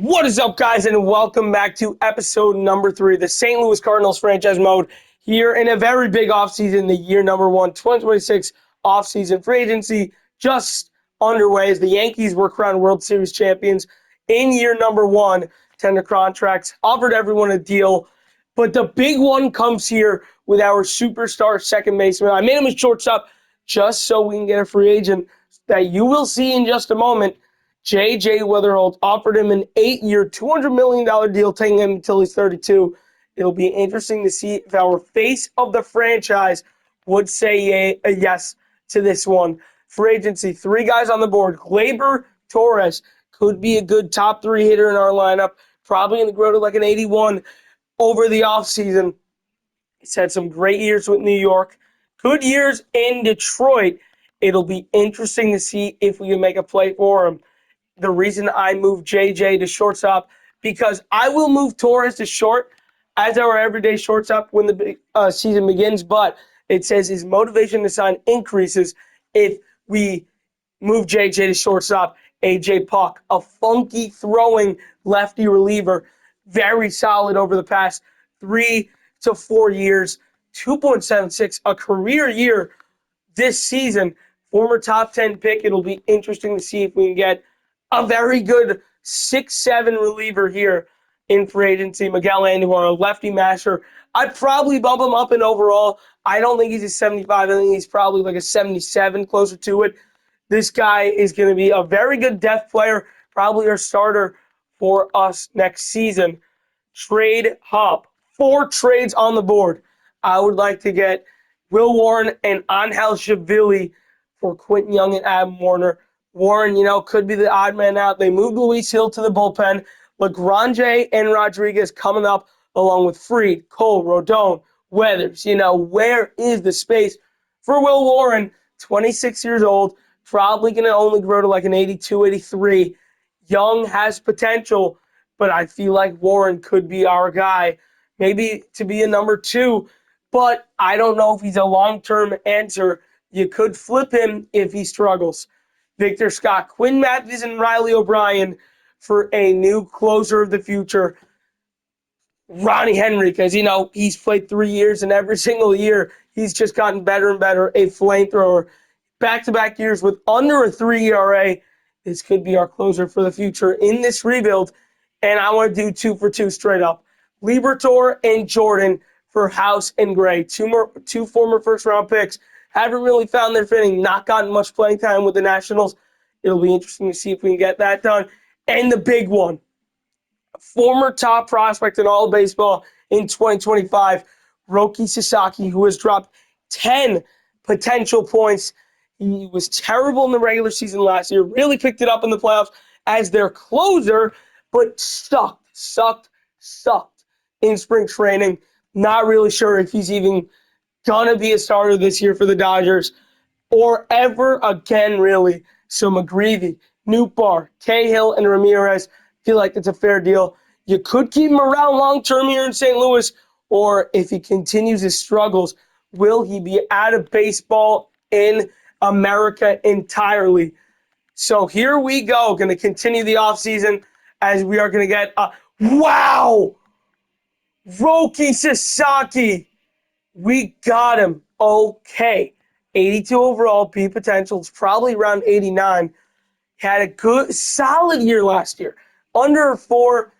What is up, guys, and welcome back to episode number 3 of the St. Louis Cardinals franchise mode here in a very big offseason, the year number 1, 2026 offseason free agency just underway as the Yankees were crowned World Series champions in year number 1. Tender contracts, offered everyone a deal, but the big one comes here with our superstar second baseman. I made him a shortstop just so we can get a free agent that you will see in just a moment. J.J. Wetherholt offered him an 8-year, $200 million deal, taking him until he's 32. It'll be interesting to see if our face of the franchise would say a yes to this one. Free agency, 3 guys on the board. Gleyber Torres could be a good top 3 hitter in our lineup. Probably going to grow to like an 81 over the offseason. He's had some great years with New York. Good years in Detroit. It'll be interesting to see if we can make a play for him. The reason I moved JJ to shortstop, because I will move Torres to short as our everyday shortstop when the season begins, but it says his motivation to sign increases if we move JJ to shortstop. AJ Puck, a funky throwing lefty reliever, very solid over the past 3 to 4 years, 2.76, a career year this season. Former top 10 pick. It'll be interesting to see if we can get a very good 6'7" reliever here in free agency. Miguel Andujar, a lefty masher. I'd probably bump him up in overall. I don't think he's a 75. I think he's probably like a 77, closer to it. This guy is going to be a very good depth player, probably our starter for us next season. Trade hub. 4 trades on the board. I would like to get Will Warren and Angel Shavili for Quentin Young and Adam Warner. Warren, could be the odd man out. They moved Luis Hill to the bullpen. LaGrange and Rodriguez coming up along with Fried, Cole, Rodon, Weathers. Where is the space for Will Warren? 26 years old, probably going to only grow to like an 82, 83. Young has potential, but I feel like Warren could be our guy, maybe to be a number 2, but I don't know if he's a long-term answer. You could flip him if he struggles. Victor Scott, Quinn Matthews, and Riley O'Brien for a new closer of the future. Ronnie Henriquez, he's played 3 years, and every single year he's just gotten better and better. A flamethrower. Back-to-back years with under a 3 ERA. This could be our closer for the future in this rebuild. And I want to do 2 for 2 straight up. Liberatore and Jordan for House and Gray. Two former first-round picks. Haven't really found their fitting, not gotten much playing time with the Nationals. It'll be interesting to see if we can get that done. And the big one, former top prospect in all of baseball in 2025, Roki Sasaki, who has dropped 10 potential points. He was terrible in the regular season last year, really picked it up in the playoffs as their closer, but sucked in spring training. Not really sure if he's even gonna be a starter this year for the Dodgers or ever again, really. So McGreevy, Nootbaar, Cahill, and Ramirez feel like it's a fair deal. You could keep him around long-term here in St. Louis, or if he continues his struggles, will he be out of baseball in America entirely? So here we go. Going to continue the offseason as we are going to get wow! Roki Sasaki. We got him. Okay. 82 overall, P potential. It's probably around 89. Had a good, solid year last year. Under 4,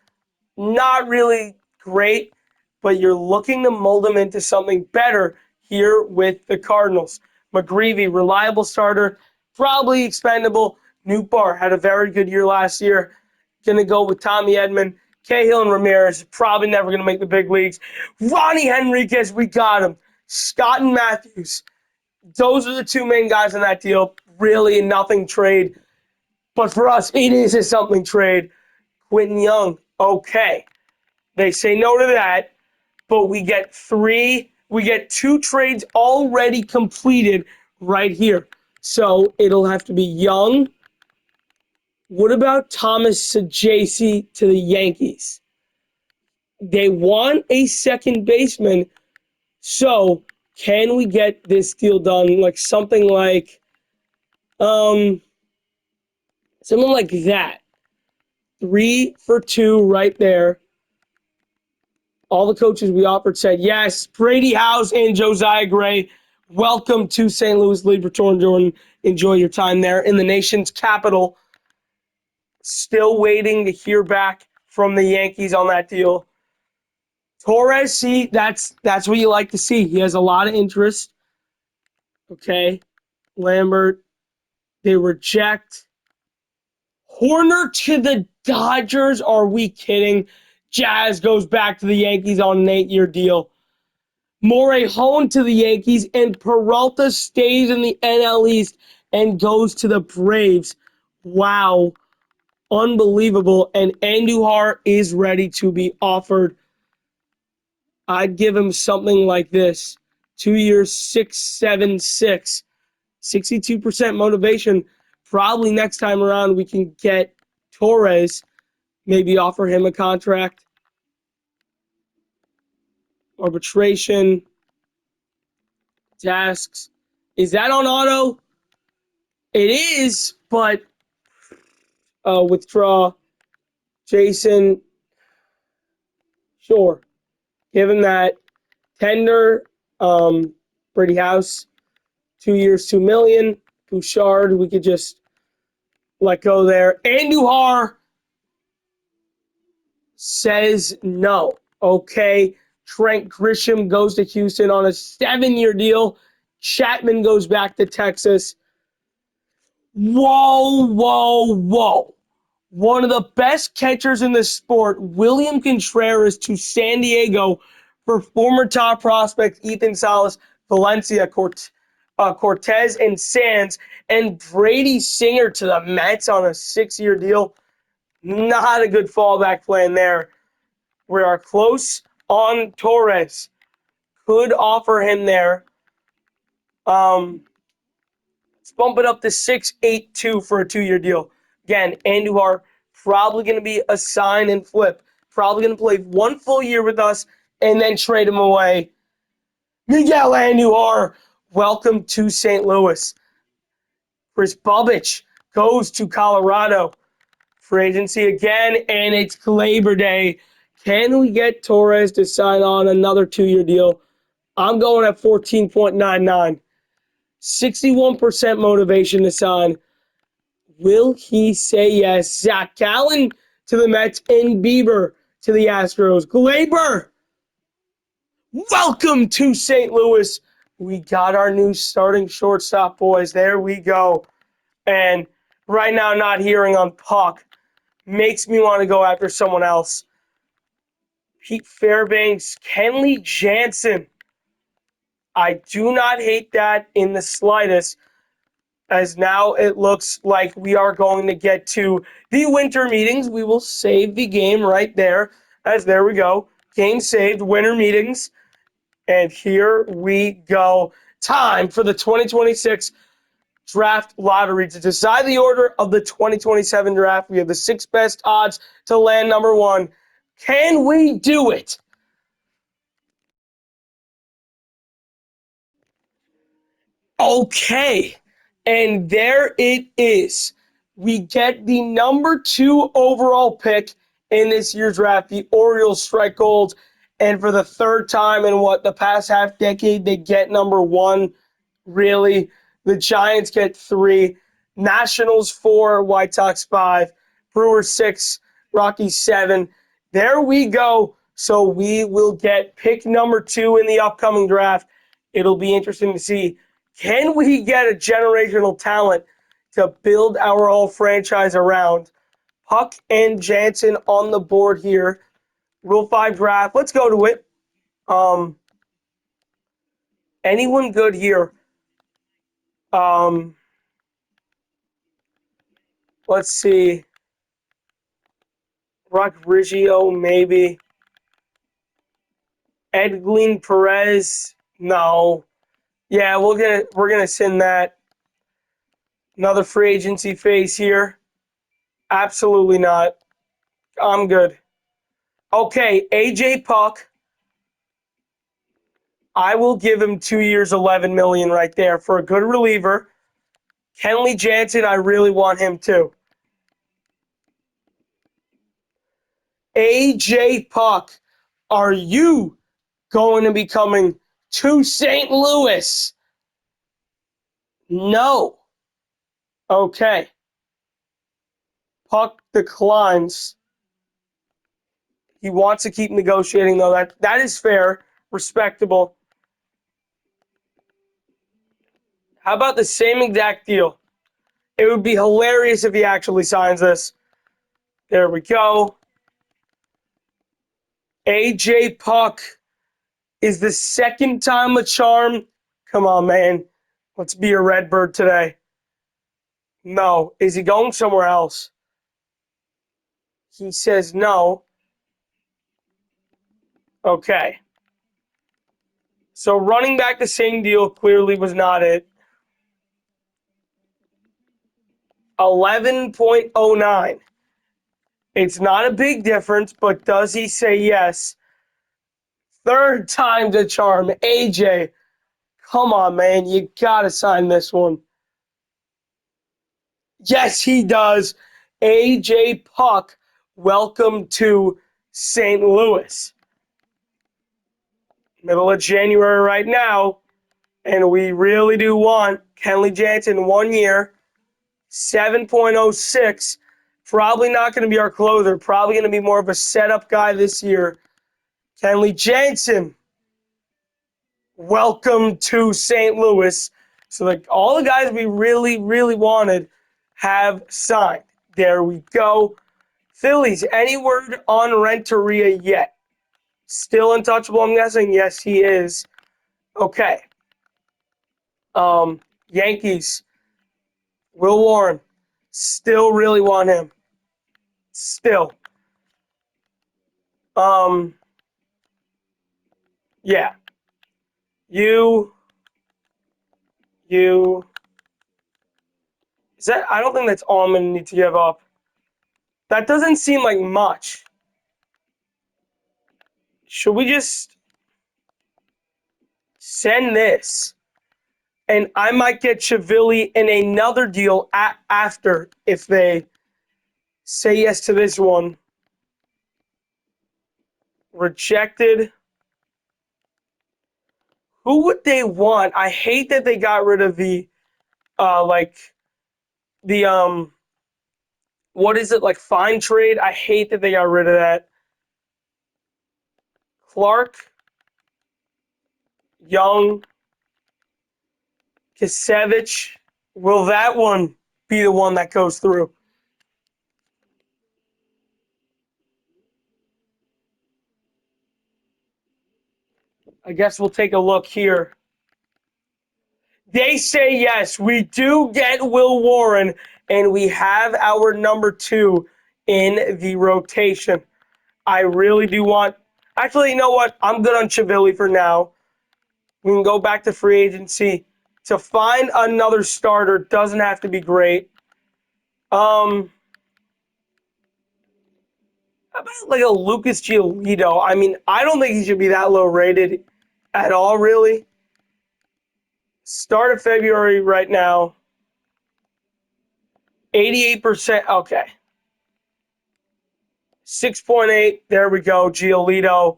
not really great, but you're looking to mold him into something better here with the Cardinals. McGreevy, reliable starter, probably expendable. Nootbaar had a very good year last year. Going to go with Tommy Edman. Cahill and Ramirez, probably never going to make the big leagues. Ronnie Henriquez, we got him. Scott and Matthews. Those are the 2 main guys in that deal. Really nothing trade. But for us, it is a something trade. Quentin Young, okay. They say no to that, but we get 2 trades already completed right here. So it'll have to be Young. What about Thomas Saggese to the Yankees? They want a second baseman, so can we get this deal done? Like something like that. 3 for 2 right there. All the coaches we offered said yes. Brady House and Josiah Gray, welcome to St. Louis. Liebertor Jordan, enjoy your time there in the nation's capital. Still waiting to hear back from the Yankees on that deal. Torres, see, that's what you like to see. He has a lot of interest. Okay. Lambert, they reject. Horner to the Dodgers? Are we kidding? Jazz goes back to the Yankees on an 8-year deal. Morejón to the Yankees, and Peralta stays in the NL East and goes to the Braves. Wow. Unbelievable. And Andujar is ready to be offered. I'd give him something like this. 2 years, 6.76. 62% motivation. Probably next time around we can get Torres, maybe offer him a contract. Arbitration. Tasks. Is that on auto? It is, but withdraw. Jason, sure. Give him that. Tender, Brady House, 2 years, $2 million. Bouchard, we could just let go there. Andujar says no. Okay. Trent Grisham goes to Houston on a 7-year deal. Chapman goes back to Texas. Whoa, whoa, whoa. One of the best catchers in the sport, William Contreras to San Diego for former top prospects Ethan Salas, Valencia, Cortez, and Sands, and Brady Singer to the Mets on a 6-year deal. Not a good fallback plan there. We are close on Torres. Could offer him there. Let's bump it up to 6.82 for a 2-year deal. Again, Andujar probably going to be a sign and flip. Probably going to play 1 full year with us and then trade him away. Miguel Andujar, welcome to St. Louis. Chris Bubic goes to Colorado. Free agency again, and it's Labor Day. Can we get Torres to sign on another 2-year deal? I'm going at 14.99. 61% motivation to sign. Will he say yes? Zach Gallen to the Mets and Bieber to the Astros. Glaber, welcome to St. Louis. We got our new starting shortstop, boys. There we go. And right now, not hearing on Puck makes me want to go after someone else. Pete Fairbanks, Kenley Jansen. I do not hate that in the slightest, as now it looks like we are going to get to the winter meetings. We will save the game right there, as there we go. Game saved, winter meetings. And here we go. Time for the 2026 draft lottery. To decide the order of the 2027 draft, we have the 6 best odds to land number 1. Can we do it? Okay. And there it is. We get the number 2 overall pick in this year's draft. The Orioles strike gold. And for the 3rd time in the past half decade, they get number 1. Really. The Giants get 3. Nationals 4. White Sox 5. Brewers 6. Rockies 7. There we go. So we will get pick number 2 in the upcoming draft. It'll be interesting to see. Can we get a generational talent to build our whole franchise around? Puck and Jansen on the board here. Rule 5 draft. Let's go to it. Anyone good here? Let's see. Rodrigo, maybe. Edglin Perez, no. Yeah, we're gonna send that. Another free agency phase here. Absolutely not. I'm good. Okay, AJ Puck. I will give him 2 years, $11 million right there for a good reliever. Kenley Jansen, I really want him too. AJ Puck, are you going to be coming to St. Louis? No. Okay. Puck declines. He wants to keep negotiating, though. That is fair, respectable. How about the same exact deal? It would be hilarious if he actually signs this. There we go. AJ Puck is the second time a charm. Come on, man. Let's be a Redbird today. No. Is he going somewhere else? He says no. Okay. So running back the same deal clearly was not it. 11.09. It's not a big difference, but does he say yes? Third time's a charm. AJ, come on, man. You got to sign this one. Yes, he does. AJ Puck, welcome to St. Louis. Middle of January right now, and we really do want Kenley Jansen 1 year, 7.06. Probably not going to be our closer. Probably going to be more of a setup guy this year. Kenley Jansen, welcome to St. Louis. So like all the guys we really, really wanted have signed. There we go. Phillies, any word on Renteria yet? Still untouchable, I'm guessing? Yes, he is. Okay. Yankees, Will Warren. Still really want him. Still. Yeah. You. Is that? I don't think that's all I'm going to need to give up. That doesn't seem like much. Should we just send this? And I might get Chivilli in another deal after if they say yes to this one. Rejected. Who would they want? I hate that they got rid of the what is it, like fine trade? I hate that they got rid of that. Clark, Young, Kasevich. Will that one be the one that goes through? I guess we'll take a look here. They say yes. We do get Will Warren, and we have our number 2 in the rotation. I really do want. Actually, you know what? I'm good on Chivilli for now. We can go back to free agency. To find another starter doesn't have to be great. How about like a Lucas Giolito? I mean, I don't think he should be that low rated at all, really. Start of February right now. 88%. Okay. 6.8. There we go, Giolito.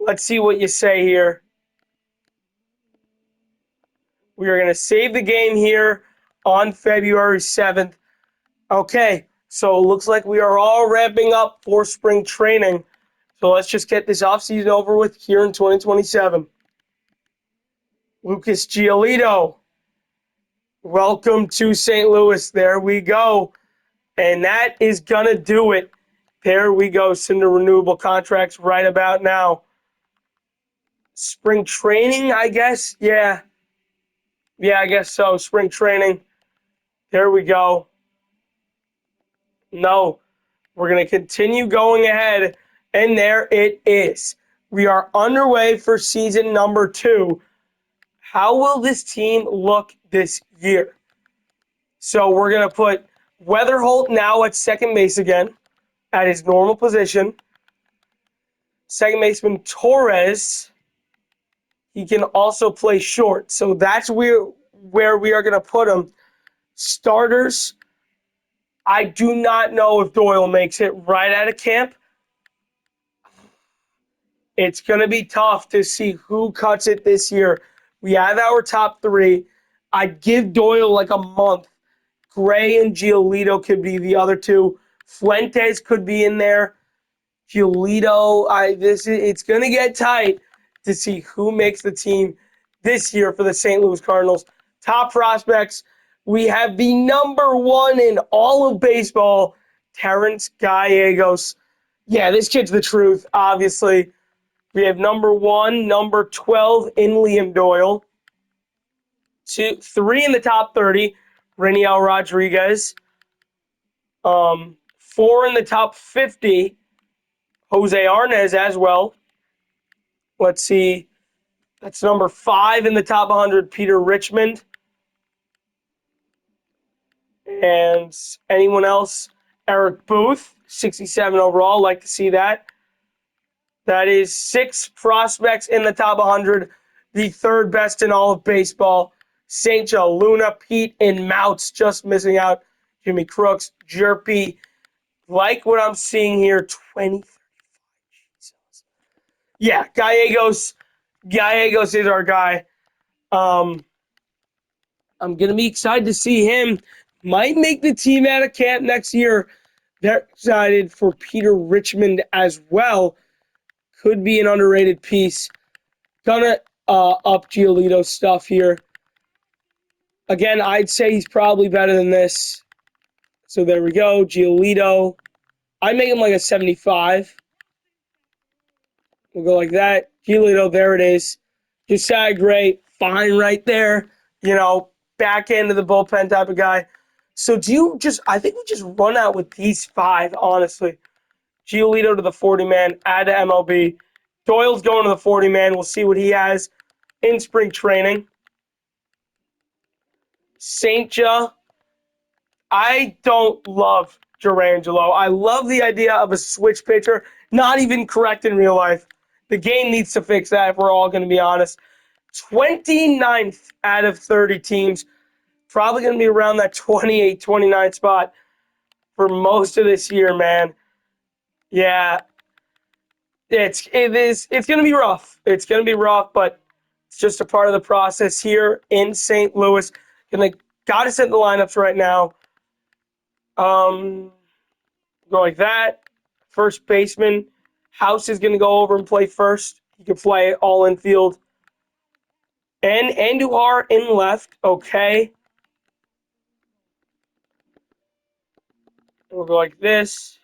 Let's see what you say here. We are going to save the game here on February 7th. Okay, so it looks like we are all ramping up for spring training. So let's just get this offseason over with here in 2027. Lucas Giolito, welcome to St. Louis. There we go. And that is going to do it. There we go. Send the renewable contracts right about now. Spring training, I guess? Yeah. Yeah, I guess so. Spring training. There we go. No, we're going to continue going ahead. And there it is. We are underway for season number 2. How will this team look this year? So we're going to put Weatherholt now at second base again, at his normal position. Second baseman Torres, he can also play short. So that's where we are going to put him. Starters, I do not know if Doyle makes it right out of camp. It's going to be tough to see who cuts it this year. We have our top three. I'd give Doyle like a month. Gray and Giolito could be the other two. Fuentes could be in there. Giolito, it's going to get tight to see who makes the team this year for the St. Louis Cardinals. Top prospects, we have the number one in all of baseball, Terrence Gallegos. Yeah, this kid's the truth, obviously. We have number one, number 12 in Liam Doyle. Three in the top 30, Reniel Rodriguez. Four in the top 50, Jose Arnaz as well. Let's see. That's number 5 in the top 100, Peter Richmond. And anyone else? Eric Booth, 67 overall. Like to see that. That is 6 prospects in the top 100, the third best in all of baseball. St. Joe, Luna, Pete, and Mouts just missing out. Jimmy Crooks, Jerpy. Like what I'm seeing here, 20. Yeah, Gallegos is our guy. I'm going to be excited to see him. Might make the team out of camp next year. They're excited for Peter Richmond as well. Could be an underrated piece. Gonna up Giolito's stuff here. Again, I'd say he's probably better than this. So there we go. Giolito. I make him like a 75. We'll go like that. Giolito, there it is. Josiah Gray, fine right there. Back end of the bullpen type of guy. So I think we just run out with these 5, honestly. Giolito to the 40-man, add to MLB. Doyle's going to the 40-man. We'll see what he has in spring training. St. Joe, I don't love Durangelo. I love the idea of a switch pitcher. Not even correct in real life. The game needs to fix that if we're all going to be honest. 29th out of 30 teams. Probably going to be around that 28, 29 spot for most of this year, man. Yeah, it's going to be rough. It's going to be rough, but it's just a part of the process here in St. Louis. Got to set the lineups right now. Go like that. First baseman. House is going to go over and play first. He can play all infield. And Andujar in left. Okay. We'll go like this.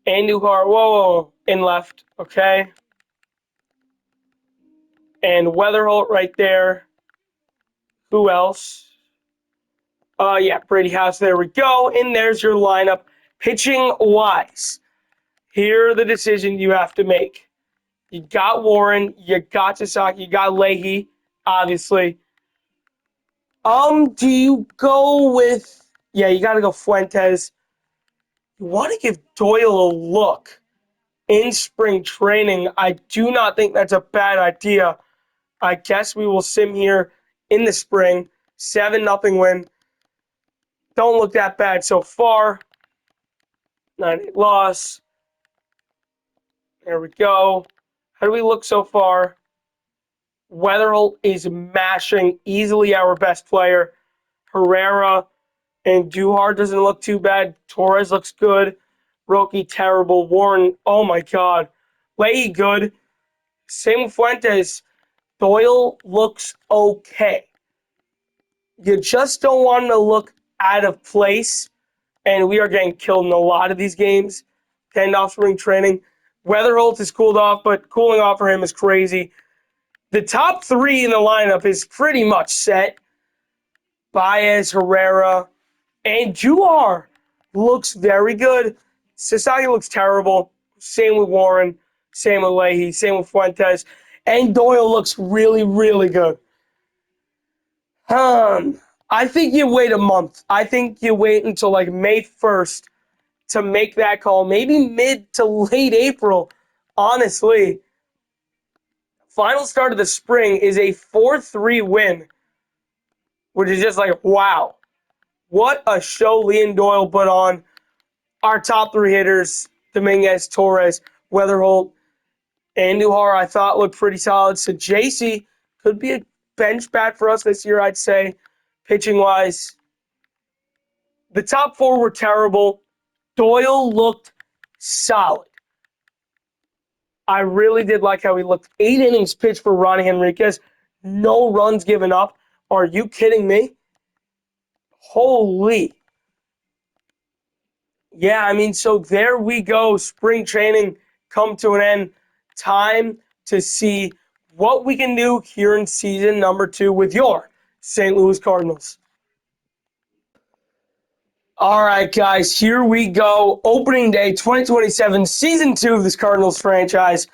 Andujar, whoa, in left. Okay. And Weatherholt right there. Who else? Yeah, Brady House. There we go. And there's your lineup. Pitching-wise, here are the decisions you have to make. You got Warren. You got Sasaki. You got Leahy, obviously. Do you go with... Yeah, you got to go Fuentes. You want to give Doyle a look in spring training. I do not think that's a bad idea. I guess we will sim here in the spring. 7-0 win. Don't look that bad so far. 9-8 loss. There we go. How do we look so far? Weatherholt is mashing, easily our best player. Herrera and Duhar doesn't look too bad. Torres looks good. Roki terrible. Warren, oh my god. Leahy good. Same with Fuentes. Doyle looks okay. You just don't want him to look out of place. And we are getting killed in a lot of these games. 10 off spring training. Weatherholt is cooled off, but cooling off for him is crazy. The top 3 in the lineup is pretty much set. Baez, Herrera, and Juar looks very good. Sasaki looks terrible. Same with Warren. Same with Leahy. Same with Fuentes. And Doyle looks really, really good. I think you wait a month. I think you wait until like May 1st to make that call. Maybe mid to late April, honestly. Final start of the spring is a 4-3 win, which is just like, wow. What a show Liam Doyle put on. Our top 3 hitters, Dominguez, Torres, Weatherholt. Andujar, I thought, looked pretty solid. So JC could be a bench bat for us this year, I'd say, pitching-wise. The top four were terrible. Doyle looked solid. I really did like how he looked. 8 innings pitched for Ronnie Henriquez. No runs given up. Are you kidding me? Holy. Yeah, I mean, so there we go. Spring training come to an end. Time to see what we can do here in season number 2 with your St. Louis Cardinals. All right, guys, here we go. Opening day 2027, season 2 of this Cardinals franchise.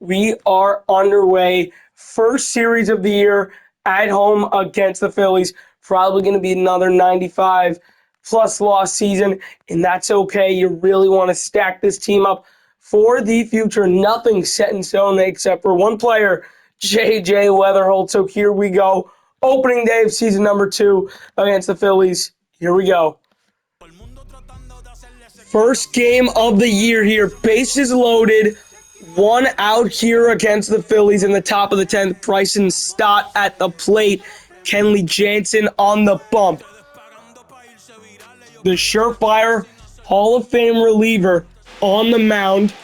We are underway. First series of the year at home against the Phillies. Probably going to be another 95-plus loss season, and that's okay. You really want to stack this team up for the future. Nothing set in stone except for one player, J.J. Weatherholt. So here we go. Opening day of season number 2 against the Phillies. Here we go. First game of the year here. Bases loaded. 1 out here against the Phillies in the top of the 10th. Bryson Stott at the plate. Kenley Jansen on the bump. The surefire Hall of Fame reliever on the mound.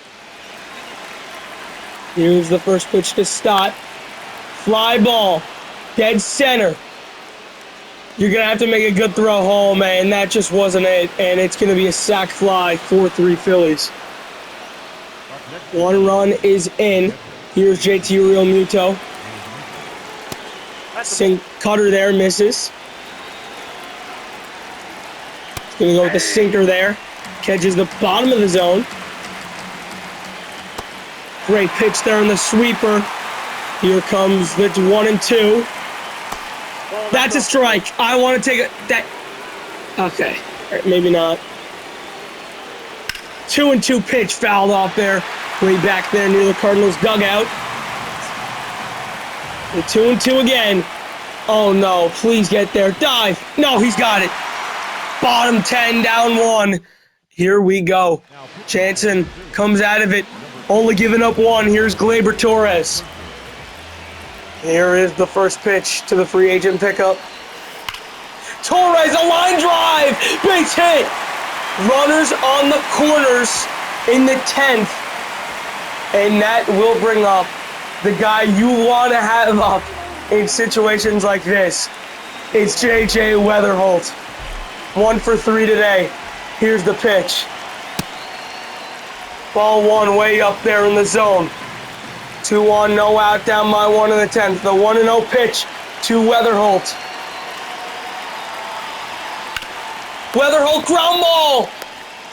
Here's the first pitch to Stott. Fly ball. Dead center. You're going to have to make a good throw home, man. That just wasn't it. And it's going to be a sac fly, 4-3 Phillies. 1 run is in. Here's JT Realmuto. Sink cutter there, misses. He's going to go with the sinker there. Catches the bottom of the zone. Great pitch there in the sweeper. Here comes the 1-2. That's a strike. I want to take it. That. Okay. All right, maybe not. 2-2 pitch fouled off there. Way back there near the Cardinals dugout. The 2-2 again. Oh no, please get there. Dive. No, he's got it. Bottom 10, down 1. Here we go. Jansen comes out of it. Only giving up 1. Here's Gleyber Torres. Here is the first pitch to the free agent pickup. Torres, a line drive! Base hit! Runners on the corners in the 10th. And that will bring up the guy you want to have up in situations like this. It's J.J. Weatherholt. 1 for 3 today. Here's the pitch. Ball 1 way up there in the zone. 2-1, no out, down by 1 in the 10th. The 1-0 pitch to Weatherholt. Weatherholt ground ball.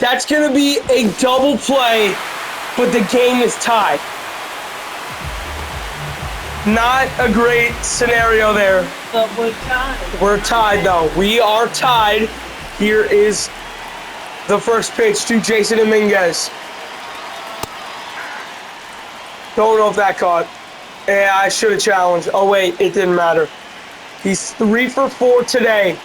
That's going to be a double play, but the game is tied. Not a great scenario there. But we're tied. We're tied, though. We are tied. Here is the first pitch to Jason Dominguez. Don't know if that caught. Yeah, I should have challenged. Oh, wait, it didn't matter. He's 3 for 4 today.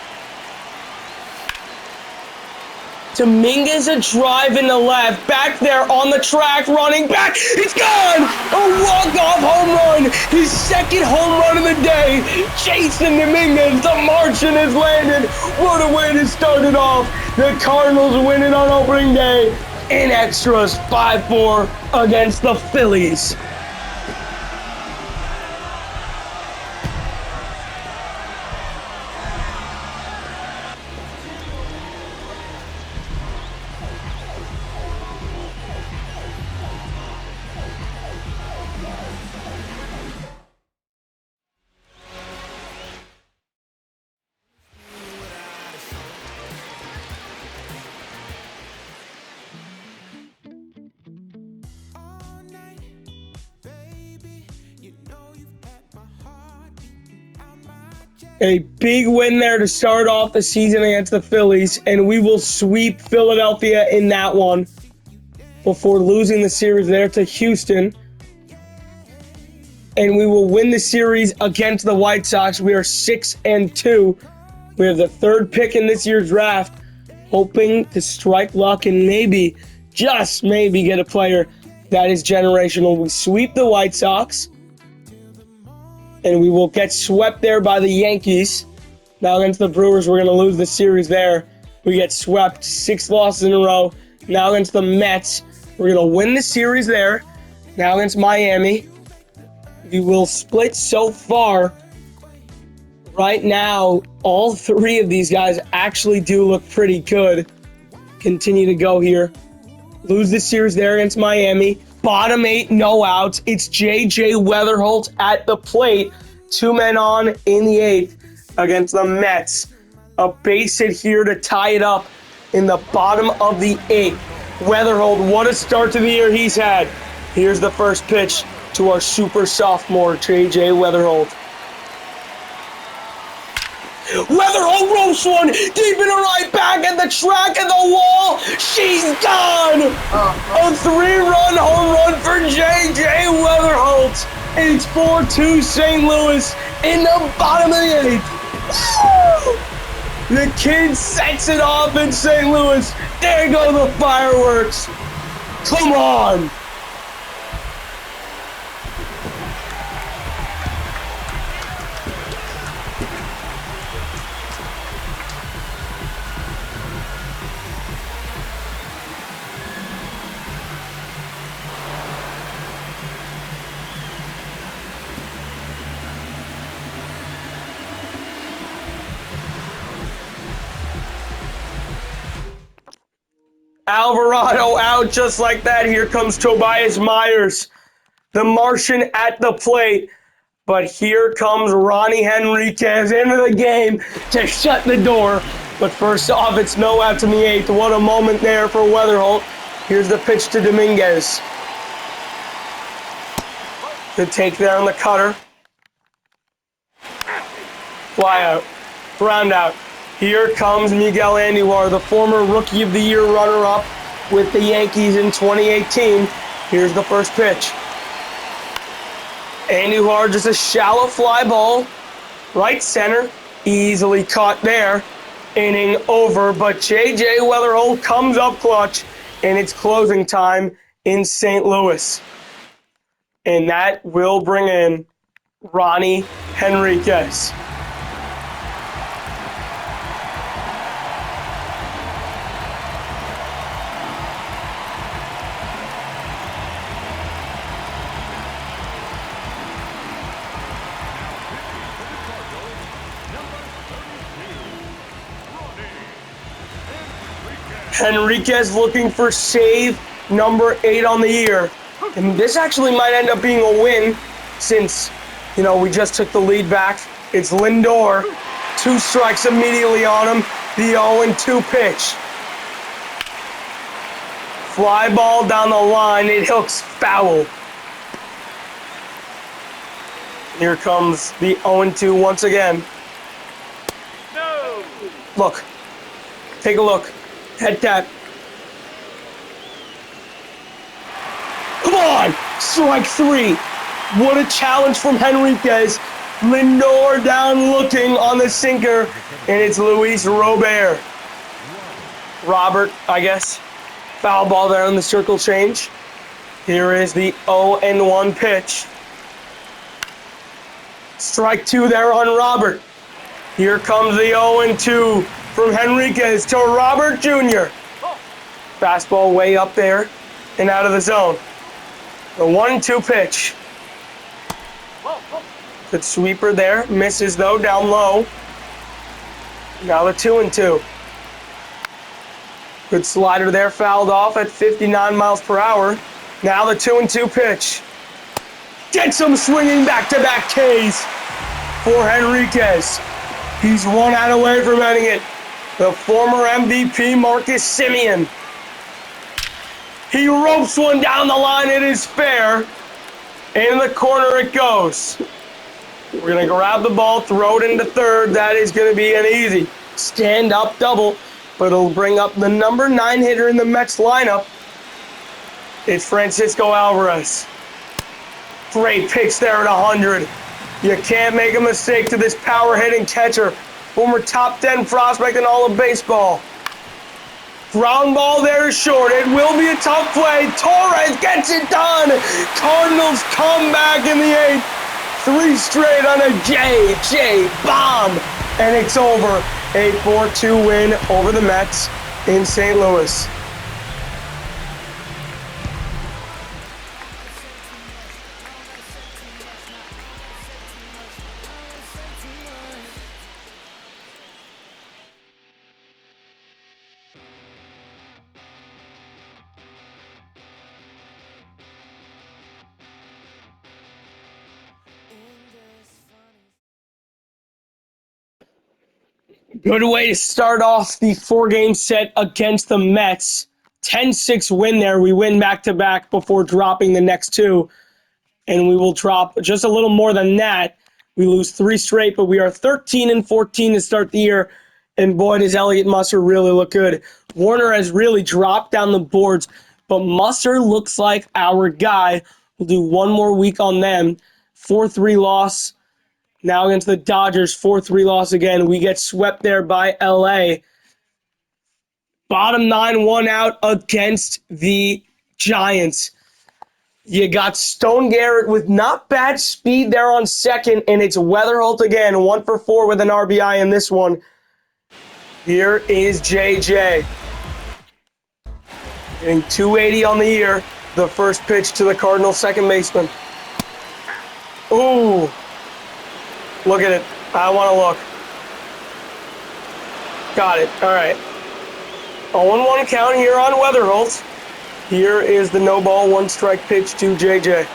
Dominguez a drive in the left. Back there on the track, running back. It's gone! A walk-off home run. His second home run of the day. Jason Dominguez, the Martian has landed. What a way to start it off. The Cardinals winning on opening day in extras, 5-4 against the Phillies. A big win there to start off the season against the Phillies, and we will sweep Philadelphia in that one before losing the series there to Houston. And we will win the series against the White Sox. We are 6-2. We have the 3rd pick in this year's draft, hoping to strike luck and maybe, just maybe, get a player That is generational. We sweep the White Sox, and we will get swept there by the Yankees. Now against the Brewers, we're going to lose the series there. We get swept, 6 losses in a row. Now against the Mets, we're going to win the series there. Now against Miami, we will split so far. Right now, all 3 of these guys actually do look pretty good. Continue to go here. Lose the series there against Miami. Bottom 8, no outs. It's J.J. Weatherholt at the plate. 2 men on in the 8th against the Mets. A base hit here to tie it up in the bottom of the 8th. Weatherholt, what a start to the year he's had. Here's the first pitch to our super sophomore, J.J. Weatherholt. Weatherholt ropes one deep in the right back at the track of the wall. She's gone. A 3-run home run for J.J. Weatherholt. It's 4-2 St. Louis in the bottom of the 8th. Woo! The kid sets it off in St. Louis. There go the fireworks. Come on. Alvarado out just like that. Here comes Tobias Myers, the Martian at the plate. But here comes Ronnie Henriquez into the game to shut the door. But first off, it's no outs in the 8th. What a moment there for Weatherholt. Here's the pitch to Dominguez. Good take there on the cutter. Fly out. Ground out. Here comes Miguel Andujar, the former Rookie of the Year runner-up with the Yankees in 2018. Here's the first pitch. Andujar, just a shallow fly ball. Right center. Easily caught there. Inning over, but J.J. Weatherholt comes up clutch, and it's closing time in St. Louis. And that will bring in Ronnie Henriquez. Henriquez looking for save number 8 on the year. And this actually might end up being a win since, we just took the lead back. It's Lindor. 2 strikes immediately on him. The 0-2 pitch. Fly ball down the line. It hooks foul. Here comes the 0-2 once again. No. Look. Take a look. Head tap. Come on! Strike 3. What a challenge from Henriquez. Lindor down looking on the sinker, and it's Luis Robert. Robert, I guess. Foul ball there on the circle change. Here is the 0-1 pitch. Strike 2 there on Robert. Here comes the 0-2 from Henriquez to Robert Jr. Fastball way up there and out of the zone. The 1-2 pitch. Good sweeper there. Misses though, down low. Now the 2-2. Good slider there, fouled off at 59 miles per hour. Now the 2-2 pitch. Gets him swinging back-to-back Ks for Henriquez. He's 1 out away from ending it. The former MVP, Marcus Semien. He ropes one down the line. It is fair. In the corner it goes. We're going to grab the ball, throw it into third. That is going to be an easy stand-up double, but it'll bring up the number 9 hitter in the Mets lineup. It's Francisco Alvarez. Great pitch there at 100. You can't make a mistake to this power-hitting catcher. Former top 10 prospect in all of baseball. Ground ball there is short. It will be a tough play. Torres gets it done. Cardinals come back in the 8th. 3 straight on a JJ bomb. And it's over. A 4-2 win over the Mets in St. Louis. Good way to start off the 4-game set against the Mets. 10-6 win there. We win back-to-back before dropping the next 2. And we will drop just a little more than that. We lose 3 straight, but we are 13-14 to start the year. And boy, does Elliott Musser really look good. Warner has really dropped down the boards, but Musser looks like our guy. We'll do one more week on them. 4-3 loss. Now against the Dodgers, 4-3 loss again. We get swept there by LA. Bottom 9-1 out against the Giants. You got Stone Garrett with not bad speed there on second, and it's Weatherholt again, 1 for 4 with an RBI in this one. Here is JJ. Getting 280 on the year. The first pitch to the Cardinals second baseman. Ooh. Look at it. I want to look. Got it. All right. 0-1 count here on Weatherholt. Here is the no ball, 1 strike pitch to JJ.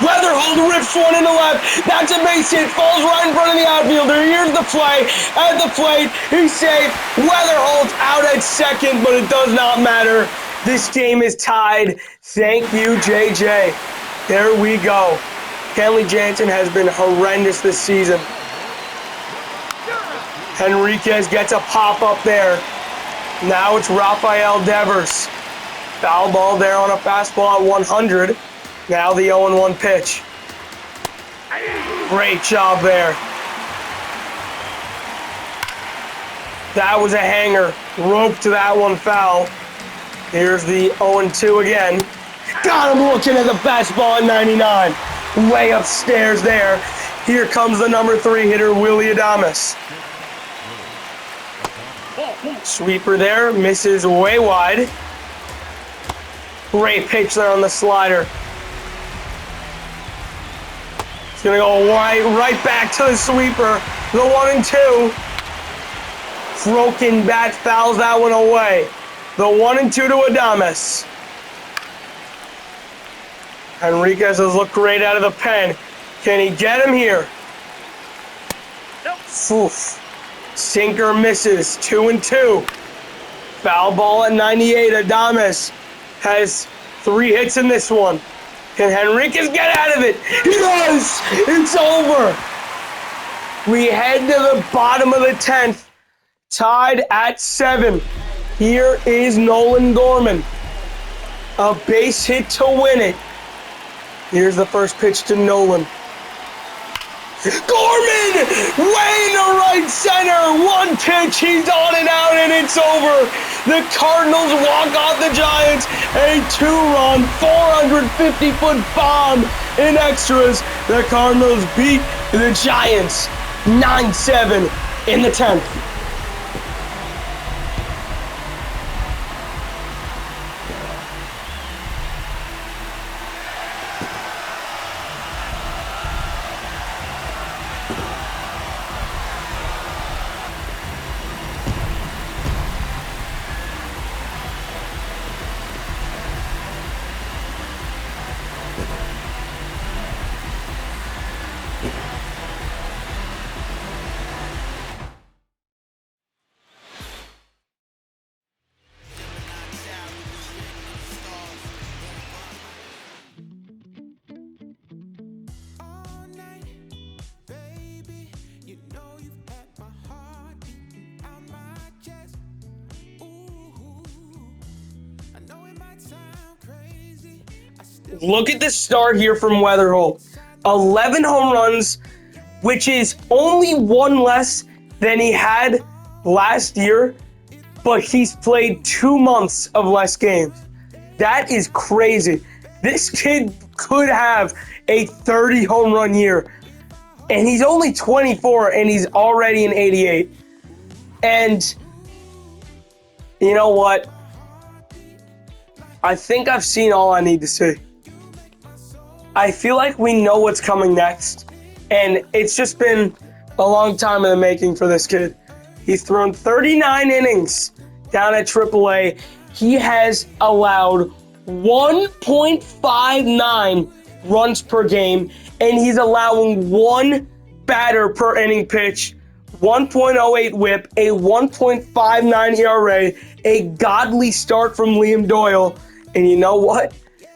Weatherholt rips one into left. That's a base hit. Falls right in front of the outfielder. Here's the play. At the plate, he's safe. Weatherholt's out at second, but it does not matter. This game is tied. Thank you, JJ. There we go. Kenley Jansen has been horrendous this season. Henriquez gets a pop up there. Now it's Rafael Devers. Foul ball there on a fastball at 100. Now the 0-1 pitch. Great job there. That was a hanger. Rope to that one foul. Here's the 0-2 again. Got him looking at the fastball at 99. Way upstairs there. Here comes the number 3 hitter, Willy Adames. Sweeper there, misses way wide. Great pitch there on the slider. It's going to go right back to the sweeper. The 1-2. Broken bat fouls that one away. The 1-2 to Adames. Henriquez has looked great out of the pen. Can he get him here? Oof. Sinker misses. 2-2. Foul ball at 98. Adames has 3 hits in this one. Can Henriquez get out of it? He does! It's over. We head to the bottom of the 10th. Tied at 7. Here is Nolan Gorman. A base hit to win it. Here's the first pitch to Nolan. Gorman! Way in the right center! 1 pitch, he's on and out, and it's over! The Cardinals walk off the Giants. A 2-run, 450-foot bomb in extras. The Cardinals beat the Giants 9-7 in the 10th. Look at the start here from Weatherholt. 11 home runs, which is only 1 less than he had last year, but he's played 2 months of less games. That is crazy. This kid could have a 30 home run year, and he's only 24 and he's already an 88. And you know what? I think I've seen all I need to see. I feel like we know what's coming next, and it's just been a long time in the making for this kid. He's thrown 39 innings down at AAA. He has allowed 1.59 runs per game, and he's allowing 1 batter per inning pitch, 1.08 whip, a 1.59 ERA, a godly start from Liam Doyle. And you know what?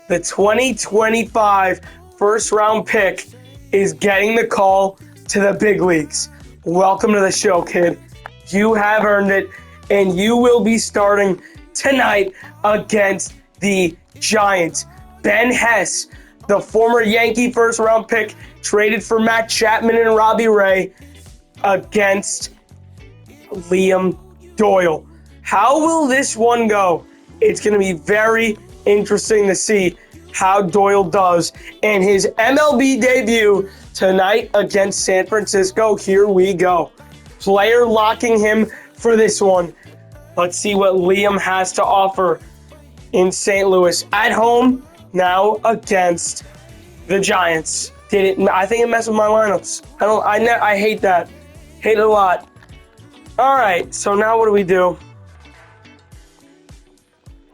The 2025 first-round pick is getting the call to the big leagues. Welcome to the show, kid. You have earned it, and you will be starting tonight against the Giants. Ben Hess, the former Yankee first-round pick, traded for Matt Chapman and Robbie Ray, against Liam Doyle. How will this one go? It's going to be very interesting to see how Doyle does in his MLB debut tonight against San Francisco. Here we go. Player locking him for this one. Let's see what Liam has to offer in St. Louis at home now against the Giants. I think it messed with my lineups. I hate that. Hate it a lot. All right, so now what do we do?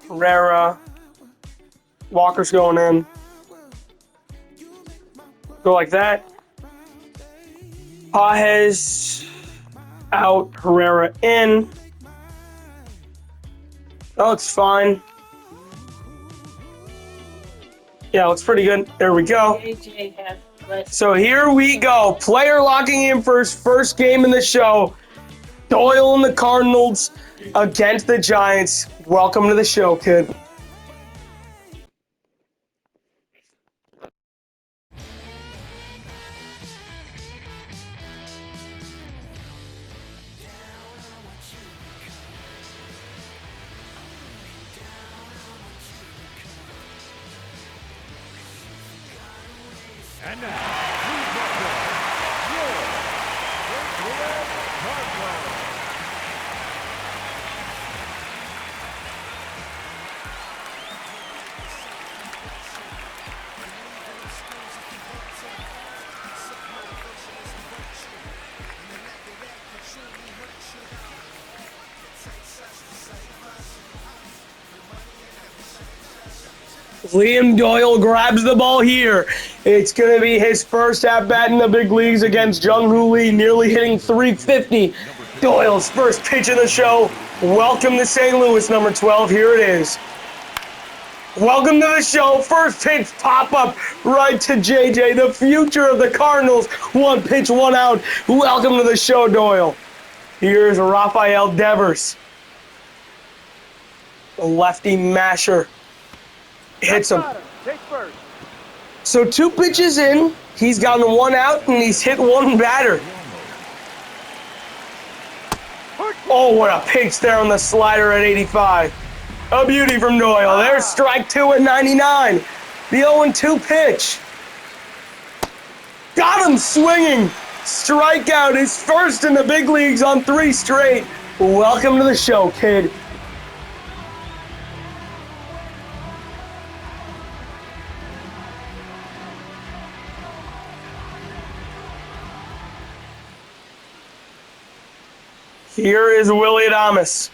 Herrera. Walker's going in. Go like that. Pages out. Herrera in. Oh, it's fine. Yeah, looks pretty good. There we go. So here we go. Player locking in for his first game in the show. Doyle and the Cardinals against the Giants. Welcome to the show, kid. And now, please welcome your Cardinals. Liam Doyle grabs the ball here. It's going to be his first at-bat in the big leagues against Jung-Hoo Lee, nearly hitting 350. Doyle's first pitch in the show. Welcome to St. Louis, number 12. Here it is. Welcome to the show. First pitch pop-up right to JJ, the future of the Cardinals. 1 pitch, 1 out. Welcome to the show, Doyle. Here's Rafael Devers. The lefty masher. Hits him. So 2 pitches in, he's gotten 1 out, and he's hit 1 batter. Oh, what a pitch there on the slider at 85. A beauty from Doyle. There's strike 2 at 99. The 0-2 pitch. Got him swinging. Strikeout, his first in the big leagues on 3 straight. Welcome to the show, kid. Here is Willie Adames,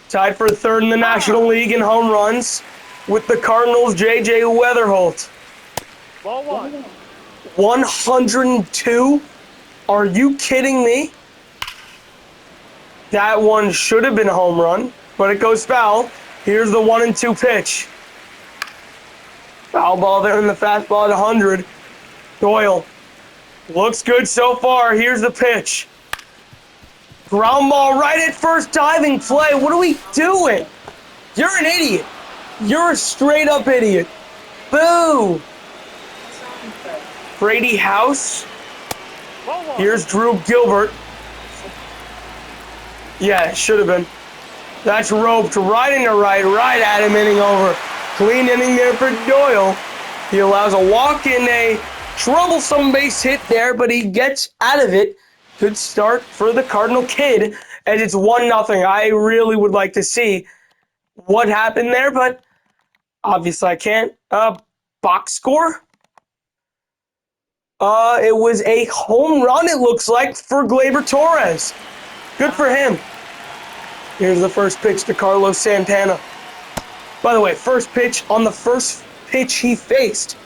tied for 3rd in the National League in home runs with the Cardinals' J.J. Weatherholt. Ball 1. 102? Are you kidding me? That one should have been a home run, but it goes foul. Here's the 1-2 pitch. Foul ball there in the fastball at 100. Doyle looks good so far. Here's the pitch. Ground ball right at first, diving play. What are we doing? You're an idiot. You're a straight up idiot. Boo. Brady House. Here's Drew Gilbert. Yeah, it should have been. That's roped right into right at him, inning over. Clean inning there for Doyle. He allows a walk in a troublesome base hit there, but he gets out of it. Good start for the Cardinal kid, as it's 1-0. I really would like to see what happened there, but obviously I can't. Box score? It was a home run, it looks like, for Gleyber Torres. Good for him. Here's the first pitch to Carlos Santana. By the way, first pitch on the first pitch he faced.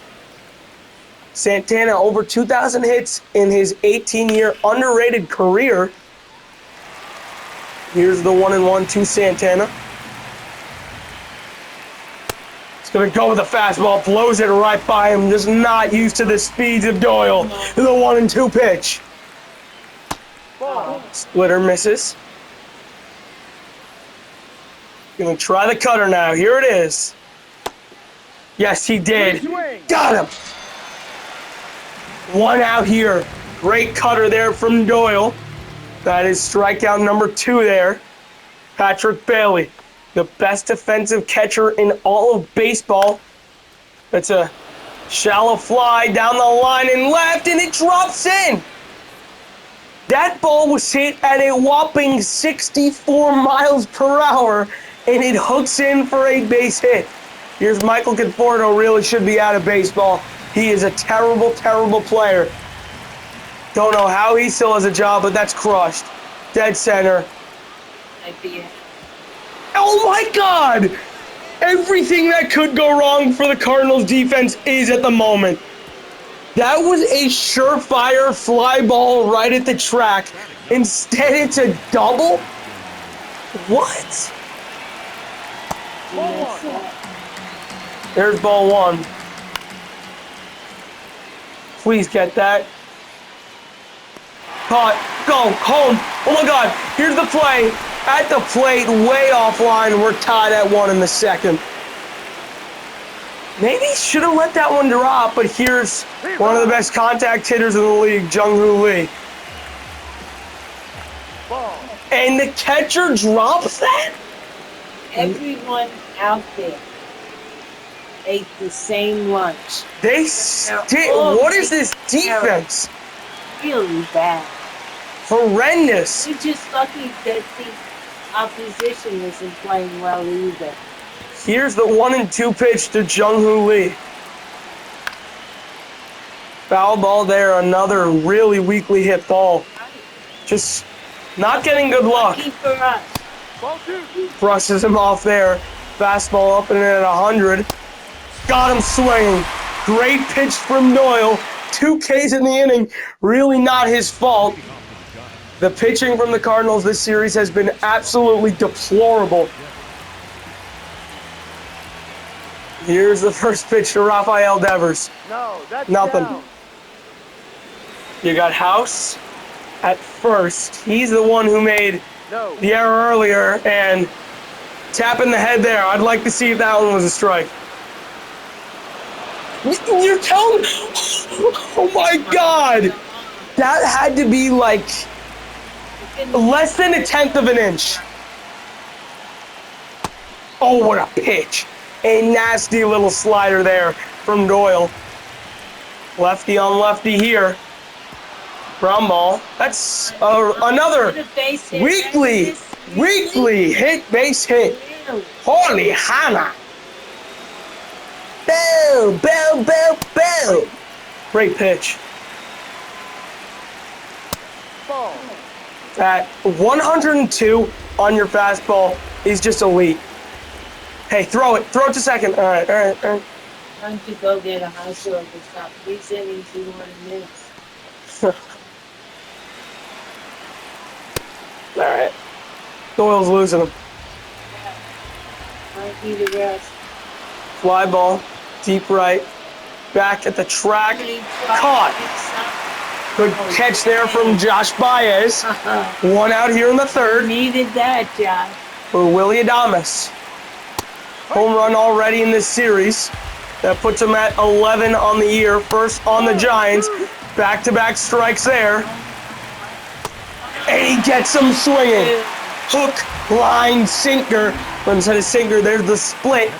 Santana over 2,000 hits in his 18-year underrated career. Here's the 1-1 to Santana. He's going to go with a fastball, blows it right by him, just not used to the speeds of Doyle. The 1-2 pitch. Splitter misses. Gonna try the cutter now. Here it is. Yes, he did. Got him. One out here. Great cutter there from Doyle. That is strikeout number 2 there. Patrick Bailey, the best defensive catcher in all of baseball. That's a shallow fly down the line and left, and it drops in. That ball was hit at a whopping 64 miles per hour, and it hooks in for a base hit. Here's Michael Conforto, really should be out of baseball. He is a terrible, terrible player. Don't know how he still has a job, but that's crushed. Dead center. Oh my God! Everything that could go wrong for the Cardinals defense is at the moment. That was a surefire fly ball right at the track. Instead, it's a double? What? There's ball 1. Please get that. Caught. Go. Home. Oh my God. Here's the play. At the plate, way offline. We're tied at 1 in the second. Maybe should have let that one drop, but here's one of the best contact hitters in the league, Jung-Hoo Lee. And the catcher drops that? Everyone out there ate the same lunch. They did. What is this defense? Really bad. Horrendous. We're just lucky that the opposition isn't playing well either. Here's the 1-2 pitch to Jung-Hoo Lee. Foul ball there. Another really weakly hit ball. Just not getting good luck. Lucky for us. Brushes him off there. Fastball up and in at 100. Got him swinging. Great pitch from Doyle. 2 Ks in the inning. Really not his fault. The pitching from the Cardinals this series has been absolutely deplorable. Here's the first pitch to Rafael Devers. No, that's Nothing. down. You got House at first. He's the one who made No. the error earlier, and tapping the head there. I'd like to see if that one was a strike. You're telling me? Oh my God! That had to be like less than 1/10 of an inch. Oh, what a pitch. A nasty little slider there from Doyle. Lefty on lefty here. Ground ball. That's another weekly hit, base hit. Holy Hannah. Boo, boo, boo, boo. Great pitch. Ball. At 102 on your fastball is just elite. Hey, throw it. Throw it to second. All right. Why don't you go get a hospital to stop these innings you want to miss? All right. Doyle's losing him. Might need a rest. Fly ball, deep right, back at the track. Caught. Good catch there from Josh Baez. 1 out here in the 3rd Needed that, Josh. for Willie Adames. Home run already in this series. That puts him at 11 on the year. First on the Giants. Back-to-back strikes there. And he gets him swinging. hook, line, sinker. But instead of sinker, there's the split.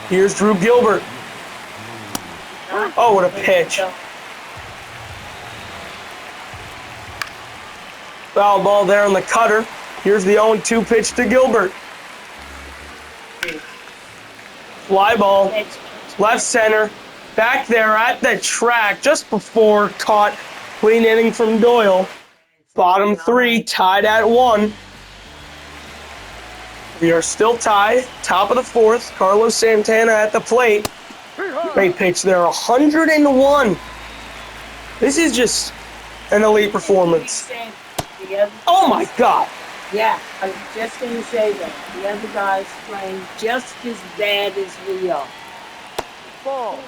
Here's Drew Gilbert. Oh, what a pitch. Foul ball there on the cutter. Here's the 0-2 pitch to Gilbert. Fly ball, left center, back there at the track just before caught. Clean inning from Doyle. Bottom 3 tied at 1. We are still tied. Top of the 4th. Carlos Santana at the plate. Great pitch there. 101. This is just an elite performance. Oh my God. Yeah, I was just going to say that. The other guys playing just as bad as we are. Ball.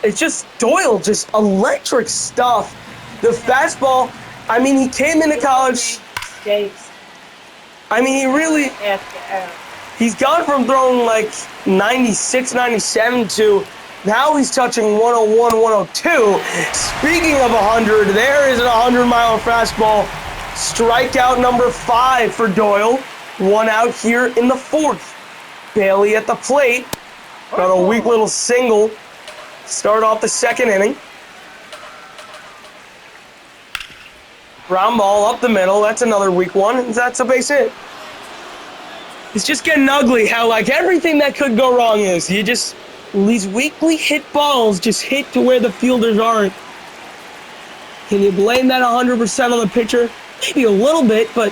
It's just Doyle, just electric stuff. The fastball, I mean, he came into college. States I mean, he really, after he's gone from throwing like 96, 97 to now he's touching 101, 102. Speaking of 100, there is a 100-mile fastball. Strikeout number 5 for Doyle. 1 out here in the 4th. Bailey at the plate. Got a weak little single. Start off the 2nd inning. Ground ball up the middle. That's another weak one. That's a base hit. It's just getting ugly how like everything that could go wrong is. You just, these weakly hit balls just hit to where the fielders aren't. Can you blame that 100% on the pitcher? Maybe a little bit, but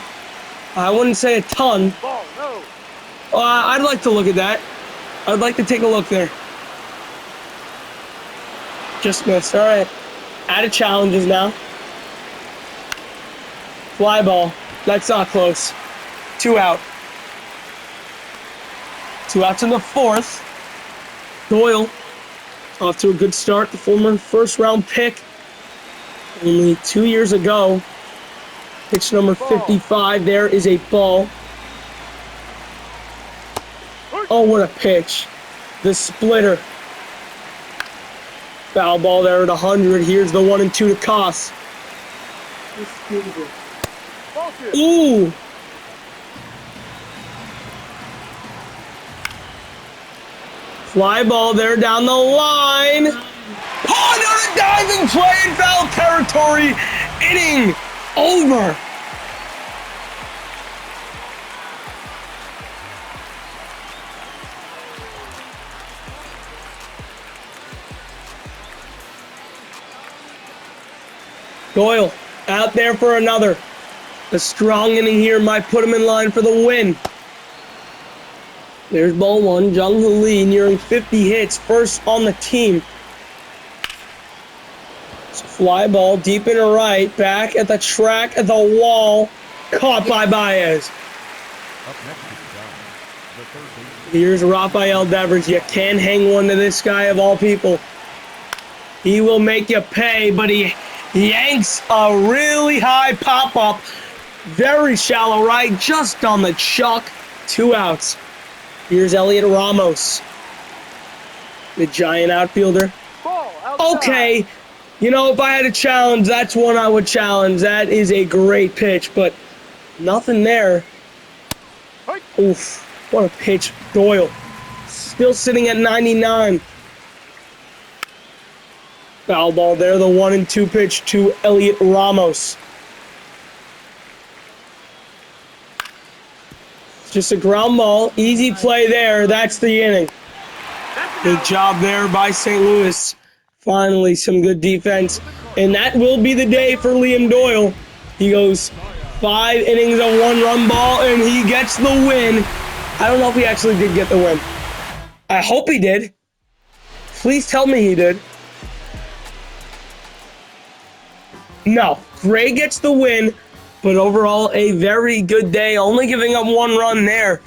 I wouldn't say a ton. Ball, no. I'd like to look at that. I'd like to take a look there. Just missed. All right. Out of challenges now. Fly ball. That's not close. 2 out. 2 outs in the 4th. Doyle off to a good start. The former 1st-round pick only 2 years ago. Pitch number 55. There is a ball. Oh, what a pitch. The splitter. Foul ball there at 100. Here's the 1-2 to Koss. Ooh. Fly ball there down the line. Oh, another diving play in foul territory. Inning over. Doyle out there for another. A strong inning here might put him in line for the win. There's ball 1. Jung Hoo Lee nearing 50 hits, first on the team. Fly ball deep into right, back at the track at the wall, caught by Baez. Here's Rafael Devers. You can't hang one to this guy of all people. He will make you pay, but he yanks a really high pop-up. Very shallow right, just on the chuck. 2 outs. Here's Elliot Ramos, the giant outfielder. Okay, you know, if I had a challenge, that's one I would challenge. That is a great pitch, but nothing there. Oof, what a pitch. Doyle still sitting at 99. Foul ball there, the 1-2 pitch to Elliot Ramos. Just a ground ball, easy play there. That's the inning. Good job there by St. Louis. Finally, some good defense. And that will be the day for Liam Doyle. He goes 5 innings of 1-run ball, and he gets the win. I don't know if he actually did get the win. I hope he did. Please tell me he did. No, Gray gets the win. But overall, a very good day, only giving up 1 run there.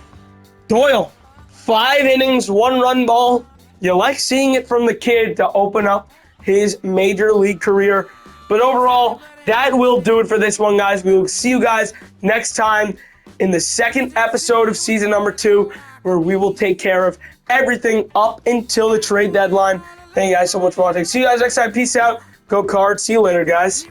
Doyle, 5 innings, 1-run ball. You like seeing it from the kid to open up his major league career. But overall, that will do it for this one, guys. We will see you guys next time in the 2nd episode of season number 2, where we will take care of everything up until the trade deadline. Thank you guys so much for watching. See you guys next time. Peace out. Go Cards. See you later, guys.